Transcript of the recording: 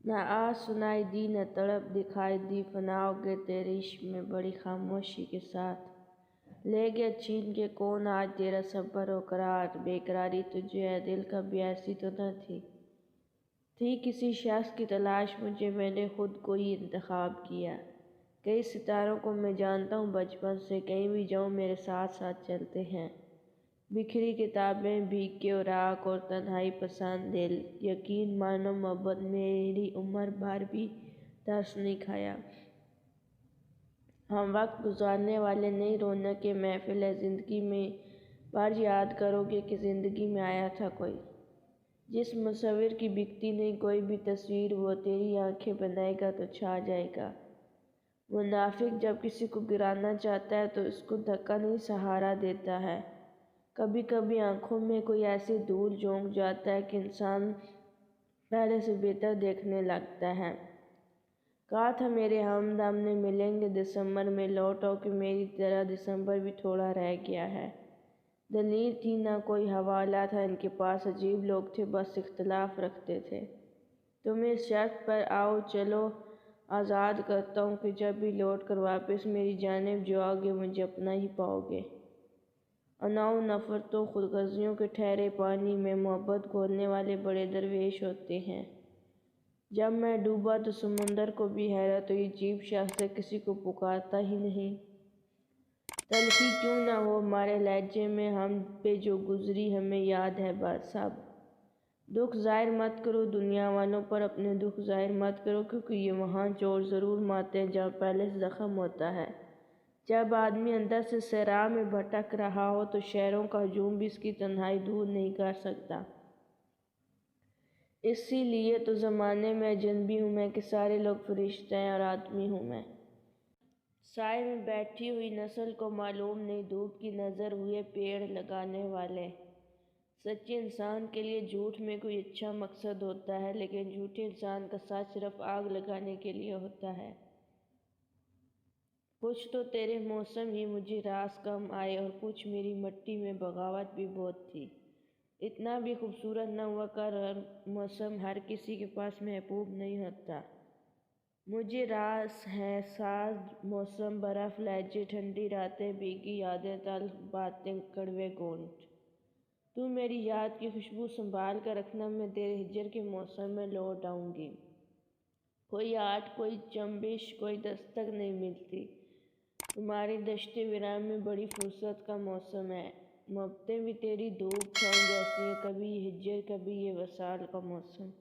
نہ آج سنائی دی نہ تڑپ دکھائی دی، فناؤ گے تیرے عشق میں بڑی خاموشی کے ساتھ۔ لے گیا چھین کے کون آج تیرا صبر و قرار، بے قراری تجھے ہے دل کبھی ایسی تو نہ تھی کسی شخص کی تلاش مجھے، میں نے خود کو ہی انتخاب کیا۔ کئی ستاروں کو میں جانتا ہوں بچپن سے، کہیں بھی جاؤں میرے ساتھ ساتھ چلتے ہیں۔ بکھری کتابیں بھیگ کے اور راکھ اور تنہائی پسند دل، یقین مانو محبت میری عمر بھر بھی ترس نہیں کھایا۔ ہم وقت گزارنے والے نہیں، رونق محفل ہے زندگی میں، پر یاد کرو گے کہ زندگی میں آیا تھا کوئی، جس مصور کی بکتی نہیں کوئی بھی تصویر، وہ تیری آنکھیں بنائے گا تو چھا جائے گا۔ منافق جب کسی کو گرانا چاہتا ہے تو اس کو دھکا نہیں سہارا دیتا ہے، کبھی کبھی آنکھوں میں کوئی ایسی دھول جھونک جاتا ہے کہ انسان پہلے سے بہتر دیکھنے لگتا ہے۔ کہا تھا میرے ہمدم نے ملیں گے دسمبر میں، لوٹ آؤ کہ میری طرح دسمبر بھی تھوڑا رہ گیا ہے۔ دلیل تھی نہ کوئی حوالہ تھا ان کے پاس، عجیب لوگ تھے بس اختلاف رکھتے تھے۔ تمہیں اس شرط پر آؤ چلو آزاد کرتا ہوں کہ جب بھی لوٹ کر واپس میری جانب جو آؤ گے مجھے اپنا ہی پاؤ گے۔ اناؤ نفرتوں خود غرضیوں کے ٹھہرے پانی میں محبت گھولنے والے بڑے درویش ہوتے ہیں۔ جب میں ڈوبا تو سمندر کو بھی حیرت ہوئی، عجیب شخص ہے کسی کو پکارتا ہی نہیں۔ تلخی کیوں نہ ہو ہمارے لہجے میں، ہم پہ جو گزری ہمیں یاد ہے بس اب۔ دکھ ظاہر مت کرو دنیا والوں پر، اپنے دکھ ظاہر مت کرو، کیونکہ یہ وہاں چوٹ ضرور مارتے ہیں جہاں پہلے سے زخم ہوتا ہے۔ جب آدمی اندر سے صحرا میں بھٹک رہا ہو تو شہروں کا ہجوم بھی اس کی تنہائی دور نہیں کر سکتا۔ اسی لیے تو زمانے میں اجنبی ہوں میں کہ سارے لوگ فرشتے ہیں اور آدمی ہوں میں۔ سائے میں بیٹھی ہوئی نسل کو معلوم نہیں دھوپ کی نظر ہوئے پیڑ لگانے والے۔ سچے انسان کے لیے جھوٹ میں کوئی اچھا مقصد ہوتا ہے، لیکن جھوٹے انسان کا سچ صرف آگ لگانے کے لیے ہوتا ہے۔ کچھ تو تیرے موسم ہی مجھے راس کم آئے، اور کچھ میری مٹی میں بغاوت بھی بہت تھی۔ اتنا بھی خوبصورت نہ ہوا کر، ہر موسم ہر کسی کے پاس محبوب نہیں ہوتا۔ مجھے راس ہے ساز موسم، برف لہجے ٹھنڈی راتیں بھیگی یادیں تلخ باتیں کڑوے گھونٹ۔ تو میری یاد کی خوشبو سنبھال کر رکھنا، میں تیرے ہجر کے موسم میں لوٹ آؤں گی۔ کوئی آہٹ کوئی جنبش کوئی دستک نہیں ملتی، تمہاری دشت ویران میں بڑی فرصت کا موسم ہے۔ محبتیں بھی تیری دھوپ چھاؤں جیسی ہیں، کبھی یہ ہجر کبھی یہ وصال کا موسم۔